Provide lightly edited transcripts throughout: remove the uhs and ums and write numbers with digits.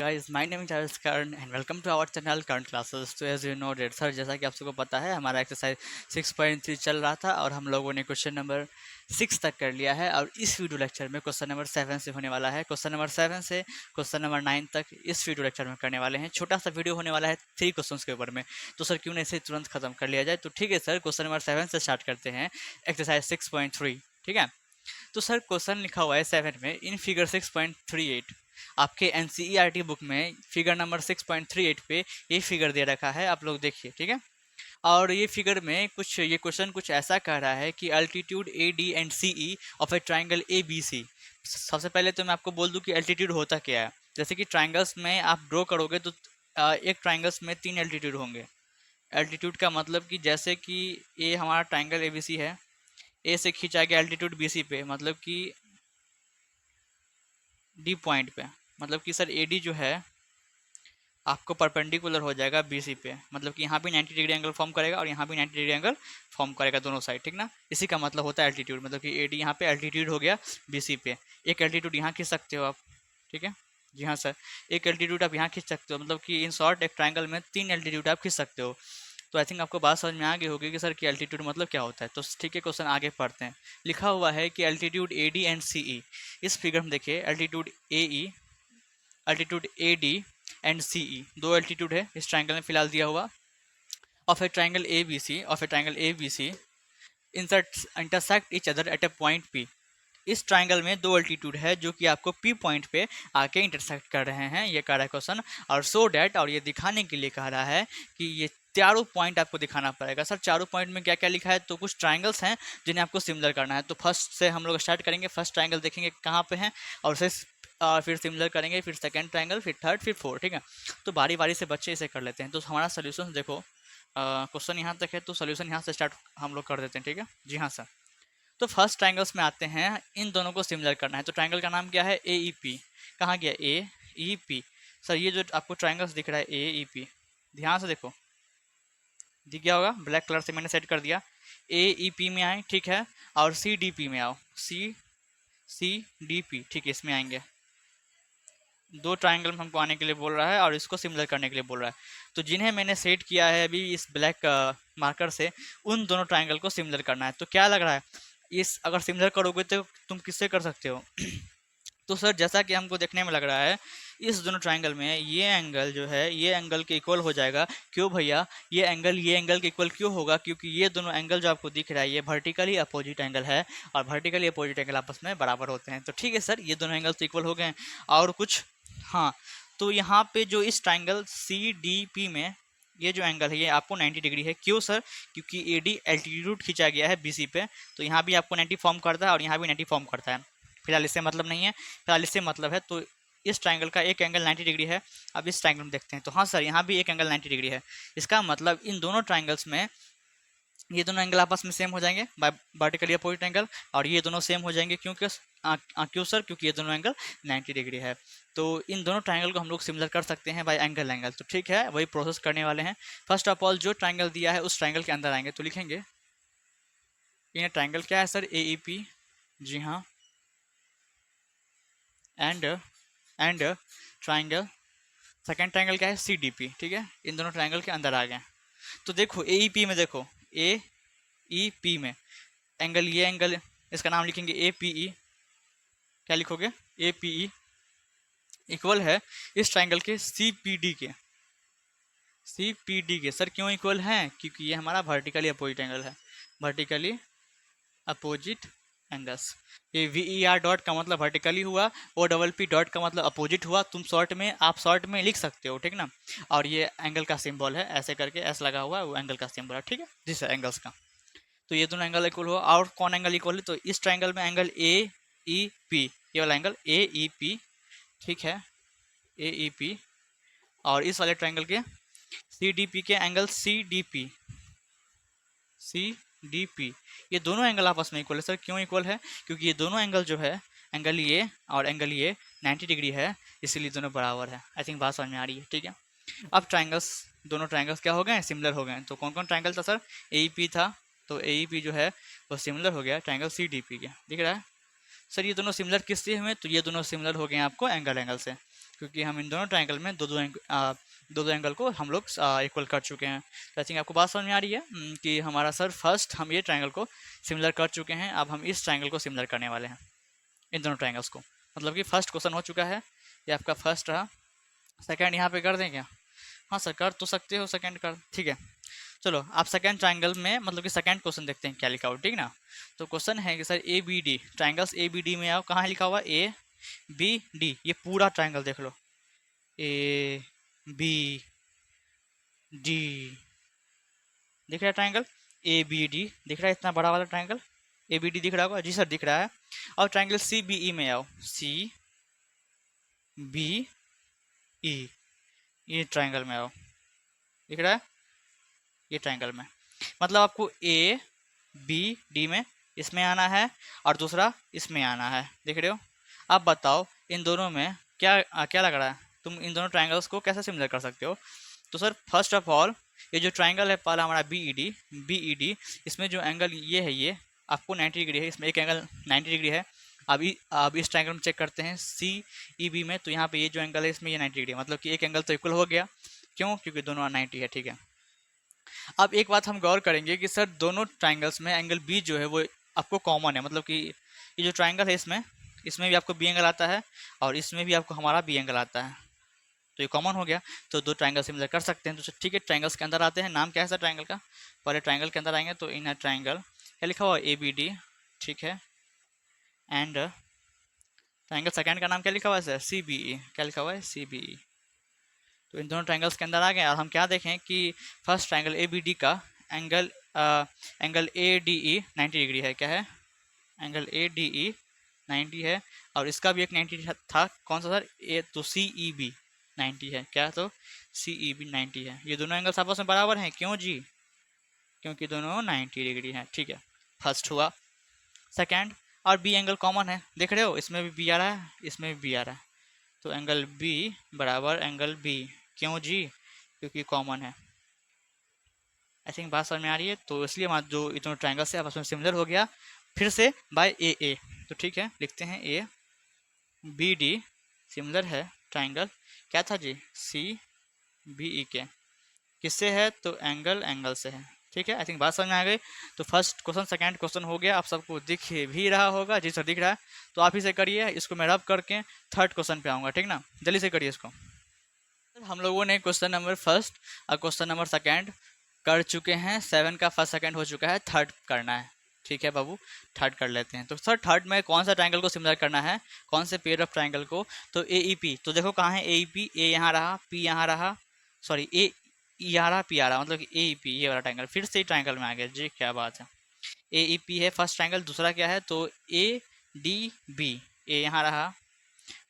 guys, my name is Charles Karan and welcome to our channel Current Classes। तो as you know that sir, जैसा कि आप सबको पता है हमारा एक्सरसाइज 6.3 चल रहा था और हम लोगों ने क्वेश्चन नंबर 6 तक कर लिया है और इस वीडियो लेक्चर में क्वेश्चन नंबर 7 से होने वाला है। क्वेश्चन नंबर 7 से क्वेश्चन नंबर 9 तक इस वीडियो लेक्चर में करने वाले हैं। छोटा सा वीडियो होने वाला है 3 क्वेश्चन के ऊपर में। तो सर क्यों नहीं इसे तुरंत खत्म कर लिया जाए। तो ठीक है सर, क्वेश्चन नंबर 7 से स्टार्ट करते हैं एक्सरसाइज 6.3। ठीक है, तो सर क्वेश्चन लिखा हुआ है 7 में, इन फिगर 6.38 आपके एनसीईआरटी बुक में फिगर नंबर 6.38 पे ये फिगर दे रखा है, आप लोग देखिए। ठीक है, और ये फिगर में कुछ ये क्वेश्चन कुछ ऐसा कह रहा है कि altitude A D and C E of a triangle A B C. सबसे पहले तो मैं आपको बोल दूं कि अल्टीट्यूड होता क्या है। जैसे कि ट्राइंगल्स में आप ड्रॉ करोगे तो एक ट्राइंगल्स में 3 अल्टीट्यूड होंगे। अल्टीट्यूड का मतलब कि जैसे कि ए हमारा ट्राइंगल ए बी सी है, ए से खींचा गया अल्टीट्यूड बी सी पे, मतलब कि डी पॉइंट पे, मतलब कि सर ए डी जो है आपको परपेंडिकुलर हो जाएगा बीसी पे, मतलब कि यहाँ भी 90 डिग्री एंगल फॉर्म करेगा और यहाँ भी 90 डिग्री एंगल फॉर्म करेगा दोनों साइड। ठीक ना, इसी का मतलब होता है एल्टीट्यूड, मतलब कि एडी यहाँ पे एल्टीट्यूड हो गया बीसी पे। एक एल्टीट्यूड यहाँ खींच सकते हो आप। ठीक है, जी हाँ सर, एक एल्टीट्यूड आप यहाँ खींच सकते हो, मतलब कि इन शॉर्ट एक ट्राइंगल में 3 एल्टीट्यूड आप खींच सकते हो। तो आई थिंक आपको बात समझ में आ गई होगी कि सर कि एल्टीट्यूड मतलब क्या होता है। तो ठीक है, क्वेश्चन आगे पढ़ते हैं। लिखा हुआ है कि altitude A D and C E. इस फिगर में देखिए altitude A E, altitude A D and C E, दो अल्टीट्यूड है इस ट्राइंगल में फिलहाल दिया हुआ। Of a triangle A B C, of a triangle A B C intersect each other at a point P. इस ट्राइंगल में दो अल्टीट्यूड है जो कि आपको पी पॉइंट पे आके इंटरसेक्ट कर रहे हैं, ये कह रहा है क्वेश्चन। और सो डैट, और ये दिखाने के लिए कह रहा है कि ये चारों पॉइंट आपको दिखाना पड़ेगा। सर चारों पॉइंट में क्या क्या लिखा है, तो कुछ ट्राइंगल्स हैं जिन्हें आपको सिमिलर करना है। तो फर्स्ट से हम लोग स्टार्ट करेंगे, फर्स्ट ट्राइंगल देखेंगे कहाँ पे है और उसे फिर सिमिलर करेंगे, फिर सेकंड ट्राइंगल, फिर थर्ड, फिर फोर्थ। ठीक है, तो बारी बारी से बच्चे इसे कर लेते हैं। तो हमारा सोल्यूशन देखो, क्वेश्चन यहाँ तक है तो सोल्यूशन यहाँ से स्टार्ट हम लोग कर देते हैं। ठीक है, जी हाँ सर। तो फर्स्ट ट्राइंगल्स में आते हैं, इन दोनों को सिमिलर करना है। तो ट्राइंगल का नाम क्या है, ए ई पी। कहाँ गया ए ई पी। सर ये जो आपको ट्राइंगल्स दिख रहा है ए ई पी, ध्यान से देखो, दिख गया होगा, ब्लैक कलर से मैंने सेट कर दिया। ए ई पी में आए, ठीक है, और सी डी पी में आओ, सी डी पी, ठीक है, इसमें आएंगे। दो ट्राइंगल में हमको आने के लिए बोल रहा है और इसको सिमिलर करने के लिए बोल रहा है। तो जिन्हें मैंने सेट किया है अभी इस ब्लैक मार्कर से, उन दोनों ट्राइंगल को सिमिलर करना है। तो क्या लग रहा है, इस अगर सिमिलर करोगे तो तुम किससे कर सकते हो तो सर जैसा कि हमको देखने में लग रहा है, इस दोनों ट्राइंगल में ये एंगल जो है ये एंगल के इक्वल हो जाएगा। क्यों भैया, ये एंगल के इक्वल क्यों होगा, क्योंकि ये दोनों एंगल जो आपको दिख रहा है ये वर्टिकली अपोजिट एंगल है और वर्टिकली अपोजिट एंगल आपस में बराबर होते हैं। तो ठीक है सर, ये दोनों एंगल तो इक्वल हो गए हैं। और कुछ, हाँ, तो यहाँ पे जो इस ट्राइंगल सी डी पी में ये जो एंगल है ये आपको 90 डिग्री है। क्यों सर, क्योंकि ए डी एल्टीट्यूड खींचा गया है बी सी पे, तो यहाँ भी आपको 90 फॉर्म करता है और यहाँ भी 90 फॉर्म करता है। फिलहाल इससे मतलब नहीं है, फिलहाल इससे मतलब है। तो इस ट्राइंगल का एक एंगल 90 डिग्री है। अब इस ट्राइंगल में देखते हैं, तो हाँ सर यहाँ भी एक एंगल 90 डिग्री है। इसका मतलब इन दोनों ट्राइंगल्स में ये दोनों एंगल आपस में सेम हो जाएंगे बाय वर्टिकली अपोजिट एंगल, और ये दोनों सेम हो जाएंगे क्योंकि क्यों सर, क्योंकि ये दोनों एंगल 90 डिग्री है। तो इन दोनों ट्राइंगल को हम लोग सिमिलर कर सकते हैं बाय एंगल। तो ठीक है, वही प्रोसेस करने वाले हैं। फर्स्ट ऑफ ऑल जो ट्राइंगल दिया है उस ट्राइंगल के अंदर आएंगे, तो लिखेंगे ये ट्राइंगल क्या है सर, ए ई पी, जी हाँ, एंड ट्राइंगल, सेकेंड ट्राइंगल क्या है सी डी पी। ठीक है, इन दोनों ट्राइंगल के अंदर आ गए। तो देखो ए ई पी में, देखो ए ई पी में एंगल, ये एंगल इसका नाम लिखेंगे ए पी ई। क्या लिखोगे, ए पी ई इक्वल है इस ट्राइंगल के सी पी डी के, सी पी डी के। सर क्यों इक्वल है, क्योंकि ये हमारा वर्टिकली अपोजिट एंगल है, वर्टिकली अपोजिट एंगल्स। ये वी ई आर डॉट का मतलब वर्टिकली हुआ, ओ डबल पी डॉट का मतलब अपोजिट हुआ। तुम शॉर्ट में, आप शॉर्ट में लिख सकते हो, ठीक ना। और ये एंगल का सिंबल है, ऐसे करके एस लगा हुआ है, वो एंगल का सिंबल है। ठीक है, जिस एंगल्स का, तो ये दोनों एंगल इक्वल हुआ। और कौन एंगल इक्वल है, तो इस ट्राइंगल में एंगल ए ई पी, ये वाला एंगल ए ई पी, ठीक है, ए ई पी, और इस वाले ट्राइंगल के सी डी पी के angle C D P, C D P, ये दोनों एंगल आपस में इक्वल है। सर क्यों इक्वल है, क्योंकि ये दोनों एंगल जो है, एंगल ये और एंगल ये 90 डिग्री है, इसीलिए दोनों बराबर है। आई थिंक बात समझ में आ रही है। ठीक है, अब ट्राइंगल्स, दोनों ट्राइंगल्स क्या हो गए, सिमिलर हो गए। तो कौन कौन ट्राइंगल था सर, ए ई पी था, तो ए ई पी जो है वो सिमिलर हो गया ट्राइंगल सी डी पी के। दिख रहा है सर, ये दोनों सिमिलर किससे हुए, तो ये दोनों सिमिलर हो गए आपको एंगल से। क्योंकि हम इन दोनों ट्रायंगल में दो दो एंगल को हम लोग इक्वल कर चुके हैं। तो आई थिंक आपको बात समझ में आ रही है कि हमारा सर फर्स्ट हम ये ट्रायंगल को सिमिलर कर चुके हैं, अब हम इस ट्रायंगल को सिमिलर करने वाले हैं, इन दोनों ट्रायंगल्स को। मतलब कि फर्स्ट क्वेश्चन हो चुका है, ये आपका फर्स्ट रहा। सेकेंड यहाँ पे कर दें क्या? हाँ सर कर तो सकते हो, सेकेंड कर, ठीक है। चलो आप सेकेंड ट्रायंगल में मतलब कि सेकेंड क्वेश्चन देखते हैं क्या लिखा हुआ, ठीक ना। तो क्वेश्चन है कि sir A B D, triangles A B D में आओ, कहाँ लिखा हुआ ए बी डी, ये पूरा ट्रायंगल देख लो, ए बी डी, दिख रहा है ट्रायंगल ए बी डी, दिख रहा है इतना बड़ा वाला ट्रायंगल ए बी डी दिख रहा होगा जी सर, दिख रहा है। और ट्रायंगल सी बी ई में आओ, सी बी ई, ये ट्रायंगल में आओ, दिख रहा है ये ट्रायंगल में। मतलब आपको ए बी डी में इसमें आना है और दूसरा इसमें आना है, देख रहे हो। अब बताओ इन दोनों में क्या लग रहा है, तुम इन दोनों ट्रायंगल्स को कैसे सिमिलर कर सकते हो। तो सर फर्स्ट ऑफ ऑल ये जो ट्रायंगल है पहला हमारा बी ई डी, इसमें जो एंगल ये है ये आपको 90 डिग्री है, इसमें एक एंगल 90 डिग्री है। अब इस ट्रायंगल में चेक करते हैं सी ई बी में, तो यहाँ पे ये जो एंगल है इसमें ये 90 डिग्री है, मतलब कि एक एंगल तो इक्वल हो गया, क्यों, क्योंकि दोनों 90 है, ठीक है। अब एक बात हम गौर करेंगे कि सर दोनों ट्रायंगल्स में एंगल बी जो है वो आपको कॉमन है, मतलब कि ये जो ट्रायंगल है इसमें भी आपको बी एंगल आता है और इसमें भी आपको हमारा बी एंगल आता है, तो ये कॉमन हो गया, तो दो ट्रायंगल सिमिलर कर सकते हैं। तो ठीक है, ट्रायंगल्स के अंदर आते हैं। नाम क्या है सर ट्रायंगल का, पहले ट्रायंगल के अंदर आएंगे तो इन ट्रायंगल क्या लिखा हुआ ए बी डी, ठीक है। एंड ट्रायंगल सेकेंड का नाम क्या लिखा हुआ है सर, सी बी ई, क्या लिखा हुआ है सी बी ई। तो इन दोनों ट्रायंगल्स के अंदर आ गए और हम क्या देखें कि first triangle A B D का angle A D E 90 degree है, क्या है, एंगल ए डी ई 90 है, और इसका भी एक 90 था, कौन सा सर, ए तो सी ई बी 90 है, क्या, तो सी ई बी 90 है। ये दोनों एंगल्स आपस में बराबर हैं, क्यों जी, क्योंकि दोनों 90 डिग्री हैं, ठीक है, फर्स्ट हुआ। सेकेंड, और बी एंगल कॉमन है, देख रहे हो, इसमें भी बी आ रहा है, इसमें भी बी आ रहा है, तो एंगल बी बराबर एंगल बी, क्यों जी, क्योंकि कॉमन है। आई थिंक बात समझ में आ रही है। तो इसलिए हमारा जो दोनों ट्रायंगल्स है आपस में सिमिलर हो गया, फिर से बाय ए, तो ठीक है, लिखते हैं ए बी डी सिमिलर है ट्रायंगल, क्या था जी, सी बी ई के, किससे है, तो एंगल से है, ठीक है। आई थिंक बात समझ में आ गई। तो फर्स्ट क्वेश्चन सेकंड क्वेश्चन हो गया, आप सबको दिख भी रहा होगा, जी सर दिख रहा है, तो आप ही से करिए, इसको मैं रब करके थर्ड क्वेश्चन पे आऊँगा, ठीक ना, जल्दी से करिए इसको। हम लोगों ने क्वेश्चन नंबर फर्स्ट और क्वेश्चन नंबर सेकंड कर चुके हैं, 7 का फर्स्ट सेकंड हो चुका है, थर्ड करना है, ठीक है बाबू, थर्ड कर लेते हैं। तो सर थर्ड में कौन सा ट्रायंगल को सिमिलर करना है, कौन से पेयर ऑफ ट्रायंगल को, तो ए ई पी, तो देखो कहाँ है ए ई पी, ए यहाँ रहा, पी यहाँ रहा, सॉरी ए यहाँ रहा, पी आ रहा, मतलब कि ए ई पी ये वाला ट्रायंगल फिर से ट्रायंगल में आ गया जी, क्या बात है। ए ई पी है फर्स्ट ट्रायंगल, दूसरा क्या है, तो ए डी बी, ए यहाँ रहा,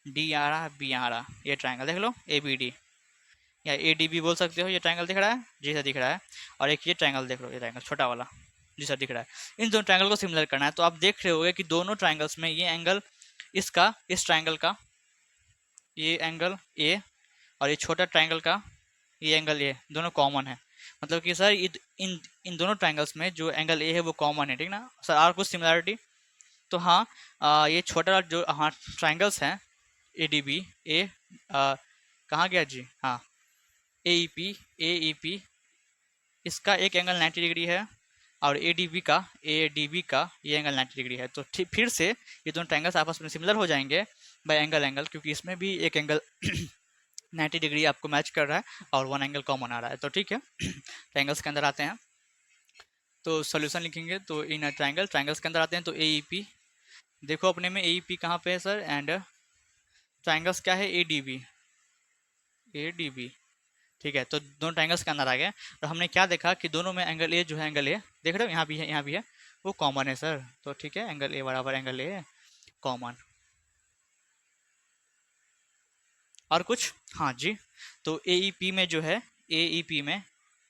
डी यहाँ रहा, बी यहाँ रहा, ये ट्रायंगल देख लो ए बी डी, या ए डी बी बोल सकते हो, ये ट्रायंगल दिख रहा है, जी सर दिख रहा है। और एक ये ट्रायंगल देख लो, ये ट्रायंगल छोटा वाला, जी सर दिख रहा है। इन दोनों ट्रायंगल को सिमिलर करना है, तो आप देख रहे होगे कि दोनों ट्रायंगल्स में ये एंगल इसका, इस ट्रायंगल का ये एंगल ए और ये छोटा ट्रायंगल का ये एंगल ए, दोनों कॉमन है, मतलब कि सर इन इन दोनों ट्रायंगल्स में जो एंगल ए है वो कॉमन है, ठीक ना सर। और कुछ सिमिलरिटी, तो हाँ ये छोटा जो हाँ ट्रायंगल्स हैं ए डी बी ए, कहाँ गया जी, हाँ ए ई पी, इसका एक एंगल 90 डिग्री है और ए डी बी का ये एंगल 90 डिग्री है। तो फिर से ये दोनों ट्रायंगल्स आपस में सिमिलर हो जाएंगे बाय एंगल, क्योंकि इसमें भी एक एंगल 90 डिग्री आपको मैच कर रहा है और वन एंगल कॉमन आ रहा है, तो ठीक है। ट्रायंगल्स के अंदर आते हैं तो सोल्यूशन लिखेंगे, तो इन ट्रायंगल्स के अंदर आते हैं, तो ए ई पी, देखो अपने में ए ई पी कहाँ पे है सर, एंड ट्रायंगल्स क्या है, ए डी बी, ठीक है। तो दोनों ट्रायंगल्स के अंदर आ गए, तो हमने क्या देखा कि दोनों में एंगल ए जो है, एंगल ए देख रहे हो, यहाँ भी है यहाँ भी है, वो कॉमन है सर, तो ठीक है, एंगल ए बराबर एंगल ए कॉमन। और कुछ, हाँ जी, तो ए ई पी में जो है, ए ई पी में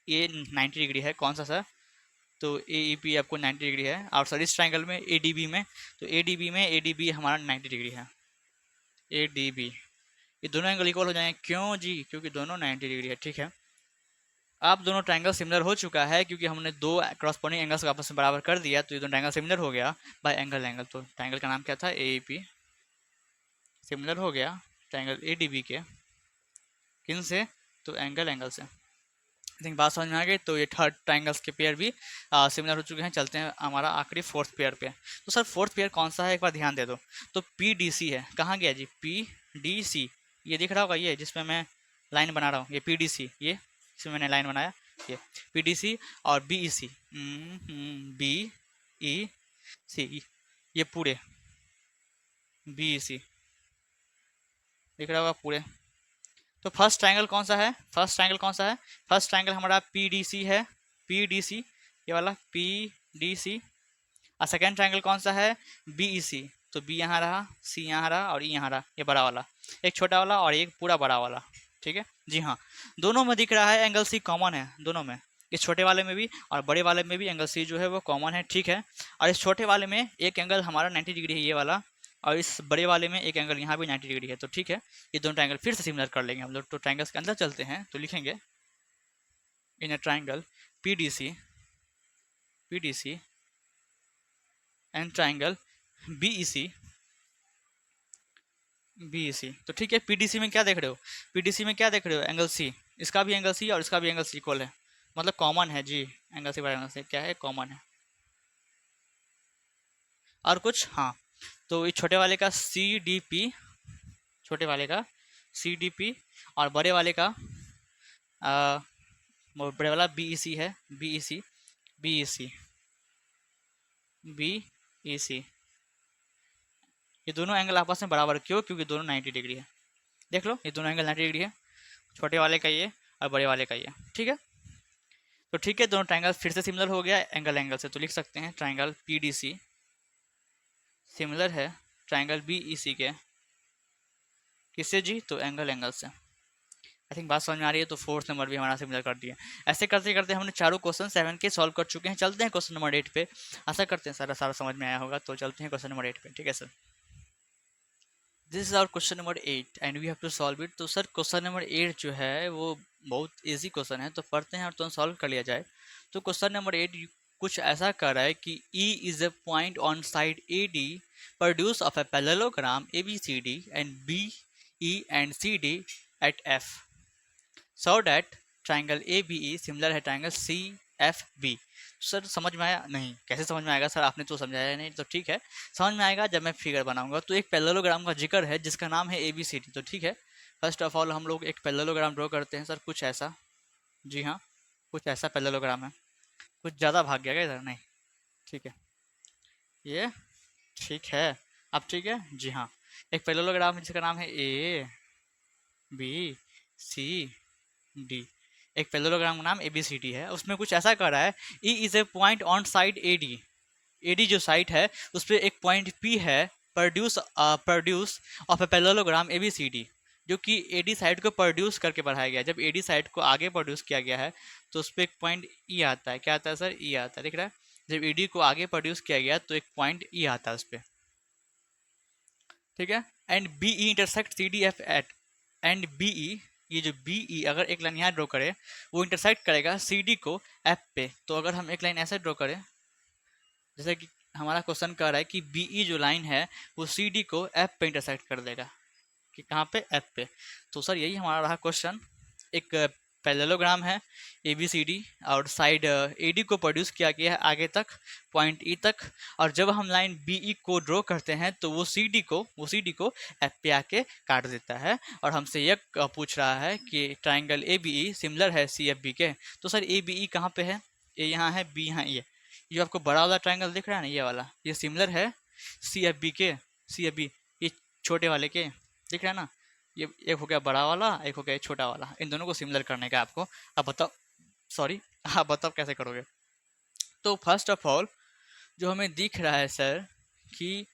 ए 90 डिग्री है, कौन सा सर, तो ए ई पी आपको 90 डिग्री है। और सर इस ट्रायंगल में ए डी बी में, तो ए डी बी हमारा 90 डिग्री है, ए डी बी, ये दोनों एंगल इक्वल हो जाएंगे, क्यों जी, क्योंकि दोनों 90 डिग्री है, ठीक है। अब दोनों ट्रायंगल सिमिलर हो चुका है, क्योंकि हमने दो क्रॉसपोंडिंग एंगल्स को आपस में बराबर कर दिया, तो ये दोनों ट्रायंगल सिमिलर हो गया बाय एंगल। तो ट्रायंगल का नाम क्या था, ए ई पी, सिमिलर हो गया ट्राइंगल ए डी बी के, किन से, तो एंगल से। आई थिंक बात समझ में आ गई। तो ये थर्ड ट्राइंगल्स के पेयर भी सिमिलर हो चुके हैं। चलते हैं हमारा आखिरी फोर्थ पेयर पे। तो सर फोर्थ पेयर कौन सा है, एक बार ध्यान दे दो। तो पी डी सी है, कहाँ गया जी, पी डी सी, ये दिख रहा होगा, ये जिसमें मैं लाइन बना रहा हूँ, ये पी डी सी, ये इसमें मैंने लाइन बनाया, ये पी डी सी। और बी ई सी, बी ई सी, ये पूरे बी ई सी दिख रहा होगा पूरे। तो फर्स्ट ट्रायंगल कौन सा है, फर्स्ट ट्रायंगल कौन सा है, फर्स्ट ट्रायंगल हमारा पी डी सी है, पी डी सी, ये वाला पी डी सी। और सेकेंड ट्रायंगल कौन सा है, बी ई सी। तो बी यहाँ रहा, सी यहाँ रहा और ई यहाँ रहा, ये बड़ा वाला, एक छोटा वाला और एक पूरा बड़ा वाला, ठीक है जी हाँ। दोनों में दिख रहा है एंगल सी कॉमन है, दोनों में, इस छोटे वाले में भी और बड़े वाले में भी एंगल सी जो है वो कॉमन है, ठीक है। और इस छोटे वाले में एक एंगल हमारा 90 डिग्री है, ये वाला, और इस बड़े वाले में एक एंगल यहाँ भी 90 डिग्री है, तो ठीक है। ये दोनों ट्रायंगल फिर से सिमिलर कर लेंगे हम लोग। तो ट्रायंगल्स के अंदर चलते हैं, तो लिखेंगे in a triangle P D C and triangle B E C, तो ठीक है। पीडीसी में क्या देख रहे हो, पीडीसी में क्या देख रहे हो, एंगल सी, इसका भी एंगल सी और इसका भी एंगल सी इक्वल है, मतलब कॉमन है जी, एंगल सी बराबर एंगल सी क्या है, कॉमन है। और कुछ, हाँ, तो इस छोटे वाले का सी डी पी, छोटे वाले का सी डी पी, और बड़े वाले का बड़े वाला बी ई सी है, बी ई सी, बी ई सी, बी ई सी। ये दोनों एंगल आपस में बराबर क्यों, क्योंकि दोनों 90 डिग्री है, देख लो ये दोनों एंगल 90 डिग्री है, छोटे वाले का ये और बड़े वाले का ये, ठीक है। तो ठीक है, दोनों ट्रायंगल फिर से सिमिलर हो गया एंगल से। तो लिख सकते हैं triangle P D C similar है ट्रायंगल बी ई सी के, किससे जी, तो एंगल से। आई थिंक बात समझ में आ रही है। तो फोर्थ नंबर भी हमारा सिमिलर कर दिया। ऐसे करते करते हमने चारों क्वेश्चन 7 के सॉल्व कर चुके हैं। चलते हैं क्वेश्चन नंबर 8 पे। आशा करते हैं सारा समझ में आया होगा। तो चलते हैं क्वेश्चन नंबर 8 पे, ठीक है sir. This is our question number 8 and we have to solve it. तो सर क्वेश्चन नंबर 8 जो है वो बहुत इजी क्वेश्चन है, तो पढ़ते हैं और तुरंत सॉल्व कर लिया जाए। तो क्वेश्चन नंबर 8 कुछ ऐसा कर रहा है कि E is a point on side AD produce of a parallelogram ABCD and BE and CD at F so that triangle ABE similar है triangle CFB। सर समझ में आया नहीं, कैसे समझ में आएगा सर, आपने तो समझाया नहीं। तो ठीक है, समझ में आएगा जब मैं फिगर बनाऊंगा। तो एक पैरेललोग्राम का जिक्र है जिसका नाम है ABCD। तो ठीक है, फर्स्ट ऑफ ऑल हम लोग एक पैरेललोग्राम ड्रॉ करते हैं सर, कुछ ऐसा, जी हाँ, कुछ ऐसा पैरेललोग्राम है। कुछ ज़्यादा भाग गया क्या इधर, नहीं, ठीक है, ये ठीक है, अब ठीक है जी हाँ। एक पैरेललोग्राम है जिसका नाम है ABCD, एक पैरेललोग्राम का नाम ABCD है। उसमें कुछ ऐसा कर रहा है, E is a point on side AD जो साइड है उस पर एक पॉइंट P है, produce of a parallelogram ABCD, जो कि AD साइड को प्रोड्यूस करके बढ़ाया गया है। जब AD साइड को आगे प्रोड्यूस किया गया है तो उस पर एक पॉइंट E आता है, क्या आता है सर, E आता है, दिख रहा है। जब AD को आगे प्रोड्यूस किया गया तो एक पॉइंट E आता है उस पर, ठीक है। And BE intersect CDF at, and BE, ये जो BE अगर एक लाइन यहाँ ड्रॉ करे वो इंटरसेक्ट करेगा CD को F पे। तो अगर हम एक लाइन ऐसे ड्रॉ करें, जैसे कि हमारा क्वेश्चन कह रहा है कि BE जो लाइन है वो CD को F पे इंटरसेक्ट कर देगा, कि कहाँ पे, F पे। तो सर यही हमारा रहा क्वेश्चन। एक पैरेललोग्राम है ABCD और साइड AD को प्रोड्यूस किया गया है आगे तक पॉइंट E तक, और जब हम लाइन BE को ड्रॉ करते हैं तो वो CD को F पे आके काट देता है। और हमसे यह पूछ रहा है कि ट्राइंगल ABE सिमिलर है CFB के। तो सर ABE कहाँ पे है, A यहाँ है, B यहाँ, ये जो आपको बड़ा वाला ट्राइंगल दिख रहा है ना, ये वाला, ये सिमिलर है CFB के, CFB ये छोटे वाले के, दिख रहा है ना। ये एक हो गया बड़ा वाला, एक हो गया छोटा वाला, इन दोनों को सिमिलर करने का आपको। अब बताओ, सॉरी आप बताओ कैसे करोगे। तो फर्स्ट ऑफ ऑल जो हमें दिख रहा है सर कि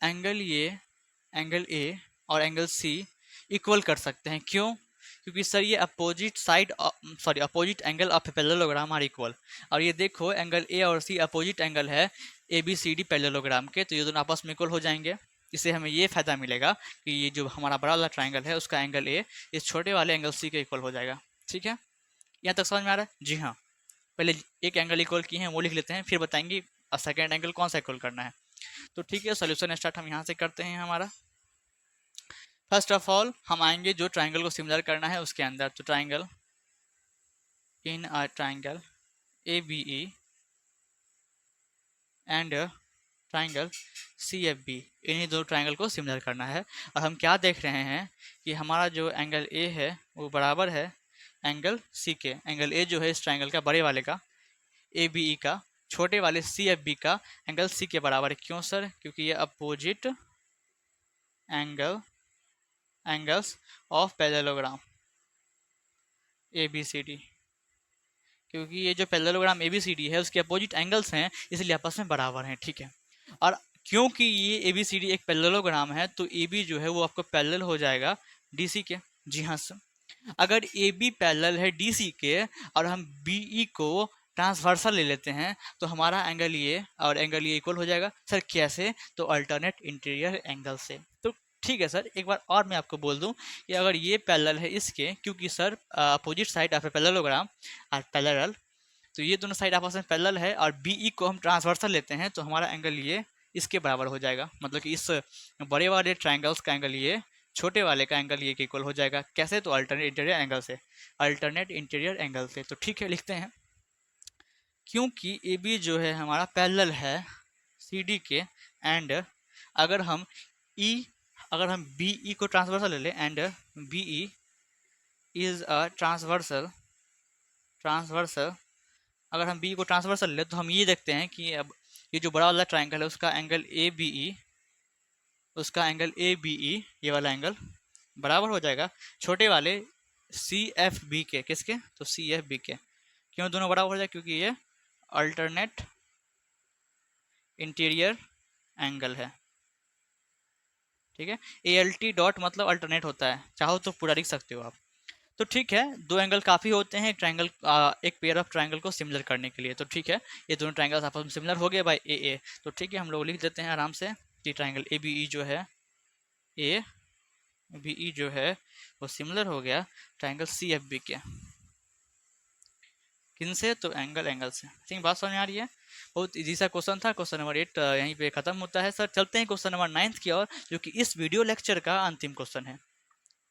एंगल ए और एंगल सी इक्वल कर सकते हैं, क्यों, क्योंकि सर ये opposite side, sorry opposite angle of parallelogram are equal. और ये देखो एंगल ए और सी अपोजिट एंगल है ABCD पैरेललोग्राम के, तो ये दोनों आपस में इक्वल हो जाएंगे। इससे हमें ये फायदा मिलेगा कि ये जो हमारा बड़ा वाला ट्राइंगल है उसका एंगल ए इस छोटे वाले एंगल सी के इक्वल हो जाएगा, ठीक है। यहाँ तक समझ में आ रहा है, जी हाँ। पहले एक एंगल इक्वल किए हैं वो लिख लेते हैं, फिर बताएंगे सेकेंड एंगल कौन सा इक्वल करना है। तो ठीक है, सोल्यूशन स्टार्ट हम यहाँ से करते हैं। हमारा फर्स्ट ऑफ ऑल हम आएंगे जो ट्राइंगल को सिमिलर करना है उसके अंदर, तो triangle in a triangle A B E and triangle C F B, इन्हीं दो ट्राइंगल को सिमिलर करना है। और हम क्या देख रहे हैं कि हमारा जो एंगल ए है वो बराबर है एंगल सी के। एंगल ए जो है इस ट्राइंगल का, बड़े वाले का ए बी ई का, छोटे वाले सी एफ बी का एंगल सी के बराबर है। क्यों सर? क्योंकि ये opposite angles of parallelogram A B C D, क्योंकि ये जो parallelogram A B C D है उसके अपोजिट एंगल्स हैं, इसलिए आपस में बराबर हैं, ठीक है। और क्योंकि ये ए बी सी डी एक पैरेललोग्राम है तो ए बी जो है वो आपको पैरेलल हो जाएगा डी सी के। जी हाँ सर, अगर ए बी पैरेलल है डी सी के और हम बी ई को ट्रांसवर्सल ले लेते हैं तो हमारा एंगल ये और एंगल ये इक्वल हो जाएगा। सर कैसे? तो अल्टरनेट इंटीरियर एंगल से। तो ठीक है सर, एक बार और मैं आपको बोल दूं कि अगर ये पैरेलल है इसके, क्योंकि sir opposite side of a parallelogram are parallel, तो ये दोनों साइड आपस में पैरेलल है और बी ई को हम ट्रांसवर्सल लेते हैं तो हमारा एंगल ये इसके बराबर हो जाएगा। मतलब कि इस बड़े वाले ट्राइंगल्स का एंगल ये छोटे वाले का एंगल ये के इक्वल हो जाएगा। कैसे? तो अल्टरनेट इंटीरियर एंगल से, अल्टरनेट इंटीरियर एंगल से। तो ठीक है, लिखते हैं क्योंकि ए बी जो है हमारा पैरेलल है सी डी के एंड अगर हम ई अगर हम बी ई को ट्रांसवर्सल ले लें and B E is a transversal अगर हम बी को ट्रांसवर्सल ले तो हम ये देखते हैं कि अब ये जो बड़ा वाला ट्राइंगल है उसका एंगल ए बी ई ये वाला एंगल बराबर हो जाएगा छोटे वाले सी एफ बी के। किसके? तो सी एफ बी के। क्यों दोनों बराबर हो जाए? क्योंकि ये अल्टरनेट इंटीरियर एंगल है, ठीक है। ए एल टी डॉट मतलब अल्टरनेट होता है, चाहो तो पूरा लिख सकते हो आप। तो ठीक है, दो एंगल काफ़ी होते हैं एक पेयर ऑफ ट्राइंगल को सिमिलर करने के लिए। तो ठीक है, ये दोनों ट्राइंगल्स आपस में सिमिलर हो गए बाय ए ए। तो ठीक है, हम लोग लिख देते हैं आराम से कि ट्राइंगल ए बी ई जो है ए बी ई जो है वो सिमिलर हो गया ट्राइंगल सी एफ बी के। किनसे? तो एंगल से। ठीक, बात समझ में आ रही है? बहुत इजी सा क्वेश्चन था। क्वेश्चन नंबर 8 यहीं पे खत्म होता है। सर चलते हैं क्वेश्चन नंबर 9 की ओर, जो कि इस वीडियो लेक्चर का अंतिम क्वेश्चन है।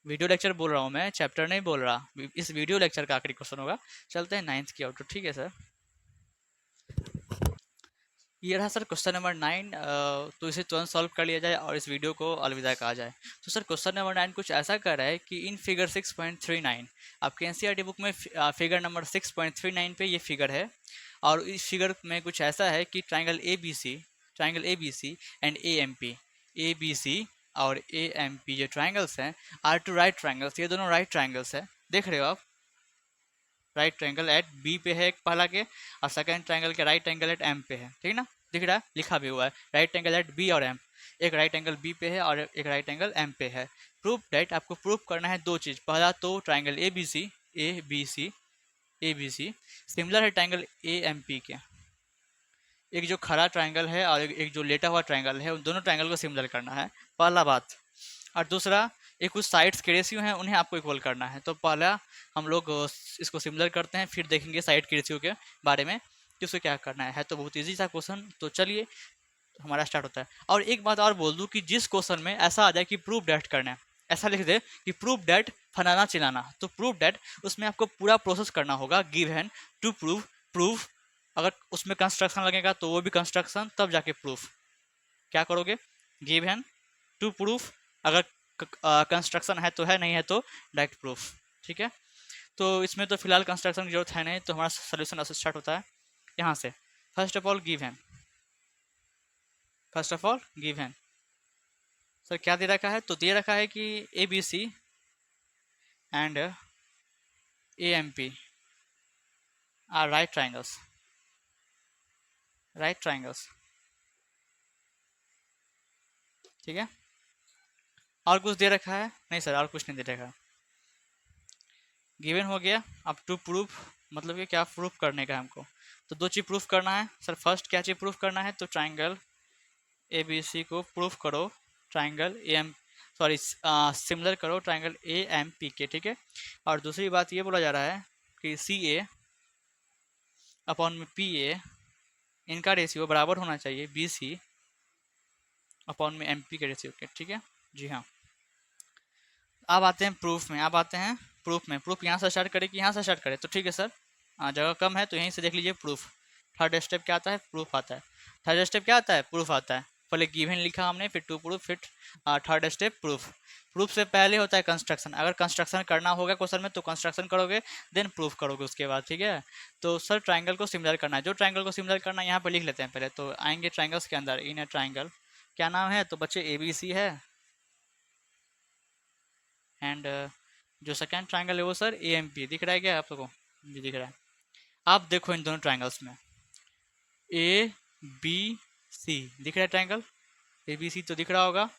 वीडियो लेक्चर बोल रहा हूँ मैं, चैप्टर नहीं बोल रहा। इस वीडियो लेक्चर का आखिरी क्वेश्चन होगा। चलते हैं 9th की ओर। तो ठीक है सर, ये रहा सर क्वेश्चन नंबर 9। तो इसे तुरंत सॉल्व कर लिया जाए और इस वीडियो को अलविदा कहा जाए। तो सर क्वेश्चन नंबर 9 कुछ ऐसा कर रहा है कि इन फिगर 6.39 आपके एनसीईआरटी बुक में फिगर नंबर 6.39 पे ये फिगर है। और इस फिगर में कुछ ऐसा है कि triangle A B C and A B C और ए एम पी जो ट्राइंगल्स हैं आर टू राइट ट्राइंगल्स। ये दोनों राइट ट्राइंगल्स है, देख रहे हो आप। राइट ट्रायंगल एट बी पे है एक पहला के, और सेकंड ट्रायंगल के राइट एंगल एट एम पे है, ठीक ना? दिख रहा है, लिखा भी हुआ है राइट एंगल एट बी और एम। एक राइट एंगल बी पे है और एक राइट एंगल एम पे है। प्रूफ डेट आपको प्रूफ करना है दो चीज़। पहला तो triangle A B C similar है ट्राइंगल ए एम पी के। एक जो खड़ा ट्राइंगल है और एक जो लेटा हुआ ट्राइंगल है, उन दोनों ट्राइंगल को सिमिलर करना है, पहला बात। और दूसरा, एक कुछ साइड्स के रेशियो हैं उन्हें आपको इक्वल करना है। तो पहला हम लोग इसको सिमिलर करते हैं, फिर देखेंगे साइड के रेशियो के बारे में कि उसको क्या करना है। तो बहुत ईजी सा क्वेश्चन। तो चलिए हमारा स्टार्ट होता है। और एक बात और बोल दूँ कि जिस क्वेश्चन में ऐसा आ जाए कि प्रूफ डेट करना है, ऐसा लिख दे कि प्रूफ डेट फलाना चिलाना, तो प्रूफ डेट उसमें आपको पूरा प्रोसेस करना होगा। गिव हैंड टू प्रूफ अगर उसमें कंस्ट्रक्शन लगेगा तो वो भी कंस्ट्रक्शन, तब जाके प्रूफ। क्या करोगे? गिव हैंड टू प्रूफ, अगर कंस्ट्रक्शन है तो है, नहीं है तो डायरेक्ट प्रूफ, ठीक है। तो इसमें तो फिलहाल कंस्ट्रक्शन की जरूरत है नहीं, तो हमारा सोल्यूशन स्टार्ट होता है यहाँ से। First of all give hand. Sir क्या दे रखा है? तो दे रखा है कि A B C and A M P are right triangles, ठीक है। और कुछ दे रखा है? नहीं सर, और कुछ नहीं दे रखा। गिवन हो गया। अब टू प्रूफ मतलब कि क्या प्रूफ करने का है हमको। तो दो चीज़ प्रूफ करना है। सर फर्स्ट क्या चीज़ प्रूफ करना है? तो ट्राइंगल ए बी सी को प्रूफ करो ट्राइंगल ए एम सिमिलर करो ट्राइंगल ए एम पी के, ठीक है। और दूसरी बात ये बोला जा रहा है कि सी ए अपॉन में पी ए, इनका रेशियो बराबर होना चाहिए बी सी अपॉन में एम पी के रेशियो के, ठीक है। जी हाँ। अब आते हैं प्रूफ में, अब आते हैं प्रूफ में। प्रूफ यहाँ से स्टार्ट करें कि यहाँ से स्टार्ट करें? तो ठीक है सर, जगह कम है तो यहीं से देख लीजिए प्रूफ। थर्ड स्टेप क्या आता है? प्रूफ आता है। थर्ड स्टेप क्या आता है? प्रूफ आता है। पहले गिवन लिखा हमने, फिर टू प्रूफ, फिर थर्ड स्टेप प्रूफ। प्रूफ से पहले होता है कंस्ट्रक्शन। अगर कंस्ट्रक्शन करना होगा क्वेश्चन में तो कंस्ट्रक्शन करोगे, देन प्रूफ करोगे उसके बाद, ठीक है। तो सर ट्राइंगल को सिमिलर करना है, जो ट्राइंगल को सिमिलर करना है यहाँ पे लिख लेते हैं पहले। तो आएंगे ट्राइंगल्स के अंदर, इन ए ट्राइंगल क्या नाम है? तो बच्चे ABC है, एंड जो सेकेंड ट्राइंगल है वो सर AMP। दिख रहा है क्या आप लोगों को? जी दिख रहा है। आप देखो इन दोनों ट्राइंगल्स में ABC दिख रहा है ट्राइंगल? ABC तो दिख रहा होगा,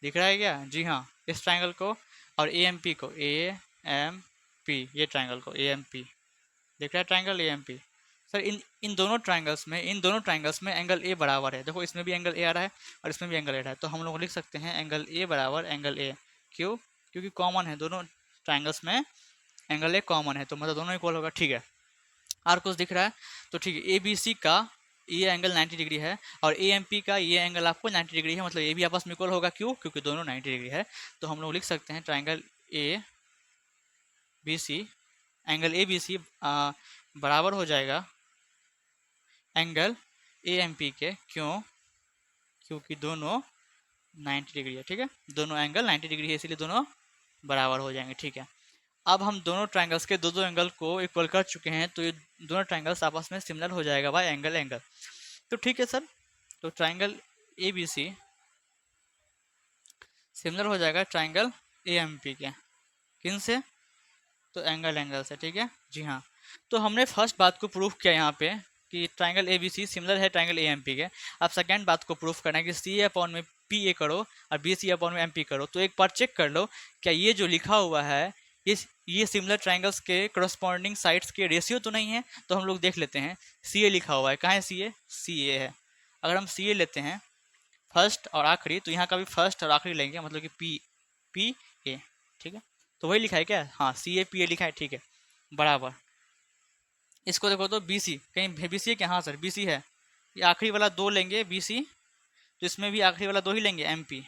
दिख रहा है क्या? जी हाँ। इस ट्राइंगल को और AMP को, AMP ये ट्राइंगल को AMP दिख रहा है, ट्राइंगल AMP। सर इन दोनों ट्राइंगल्स में एंगल A बराबर है। देखो इसमें भी एंगल A आ रहा है और इसमें भी एंगल A आ रहा है, तो हम लोग लिख सकते हैं एंगल A बराबर एंगल A। क्यों? क्योंकि कॉमन है, दोनों ट्राइंगल्स में एंगल A कॉमन है, तो मतलब दोनों इक्वल होगा, ठीक है। और कुछ दिख रहा है? तो ठीक है, ABC का ये एंगल 90 डिग्री है और AMP का ये एंगल आपको 90 डिग्री है, मतलब ये भी आपस में इक्वल होगा। क्यों? क्योंकि दोनों 90 डिग्री है। तो हम लोग लिख सकते हैं ट्राइंगल ABC, एंगल ABC बराबर हो जाएगा एंगल AMP के। क्यों? क्योंकि दोनों 90 डिग्री है, ठीक है। दोनों एंगल 90 डिग्री है, इसलिए दोनों बराबर हो जाएंगे, ठीक है। अब हम दोनों ट्राइंगल्स के दो एंगल को इक्वल कर चुके हैं, तो ये दोनों ट्राइंगल्स आपस में सिमिलर हो जाएगा बाय एंगल एंगल। तो ठीक है सर, तो ट्राइंगल ABC सिमिलर हो जाएगा ट्राइंगल AMP के। किन से? तो एंगल एंगल से, ठीक है। जी हाँ, तो हमने फर्स्ट बात को प्रूफ किया यहाँ पे कि ट्राइंगल ABC सिमिलर है ट्राइंगल AMP के। अब सेकेंड बात को प्रूफ करना है कि CA/PA करो और BC/MP करो। तो एक बार चेक कर लो, क्या ये जो लिखा हुआ है ये सिमिलर ट्राइंगल्स के करस्पॉन्डिंग साइड्स के रेशियो तो नहीं है? तो हम लोग देख लेते हैं। CA लिखा हुआ है, कहाँ है CA? CA है। अगर हम CA लेते हैं फर्स्ट और आखिरी, तो यहाँ का भी फर्स्ट और आखिरी लेंगे, मतलब कि PA, ठीक है। तो वही लिखा है क्या? हाँ, CA/PA लिखा है, ठीक है, बराबर। इसको देखो तो BC, कहीं BC है क्या? हाँ सर BC है। ये आखिरी वाला 2 लेंगे BC, तो इसमें भी आखिरी वाला 2 ही लेंगे MP।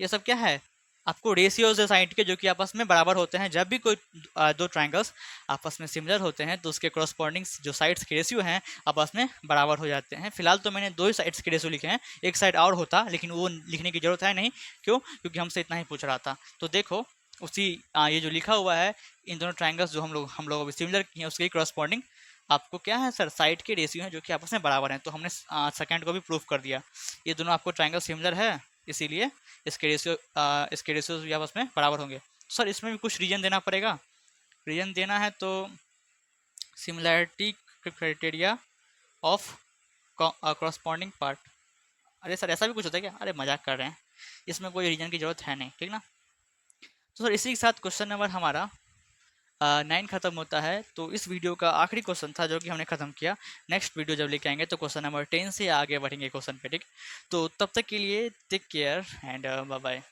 ये सब क्या है? आपको रेशियोज है साइड के, जो कि आपस में बराबर होते हैं। जब भी कोई दो ट्राइंगल्स आपस में सिमिलर होते हैं तो उसके करस्पॉन्डिंग जो साइड्स के रेशियो हैं आपस में बराबर हो जाते हैं। फिलहाल तो मैंने 2 ही साइड्स के रेशियो लिखे हैं, एक साइड और होता लेकिन वो लिखने की जरूरत है नहीं। क्यों? क्योंकि हमसे इतना ही पूछ रहा था। तो देखो उसी ये जो लिखा हुआ है, इन दोनों ट्राइंगल्स जो हम लोग अभी सिमिलर किए हैं उसके करस्पॉन्डिंग आपको क्या है सर? साइड के रेशियो हैं जो कि आपस में बराबर हैं। तो हमने सेकंड को भी प्रूफ कर दिया, ये दोनों आपको ट्राइंगल सिमिलर है, इसीलिए इसके रेशियो भी आपस में बराबर होंगे। सर इसमें भी कुछ रीजन देना पड़ेगा। रीजन देना है तो similarity criteria of corresponding part. अरे सर ऐसा भी कुछ होता है क्या? अरे मजाक कर रहे हैं, इसमें कोई रीजन की जरूरत है नहीं, ठीक ना। तो सर इसी के साथ क्वेश्चन नंबर हमारा 9 खत्म होता है। तो इस वीडियो का आखिरी क्वेश्चन था जो कि हमने खत्म किया। नेक्स्ट वीडियो जब लेके आएंगे तो क्वेश्चन नंबर 10 से आगे बढ़ेंगे क्वेश्चन पे, ठीक। तो तब तक के लिए take care and bye bye.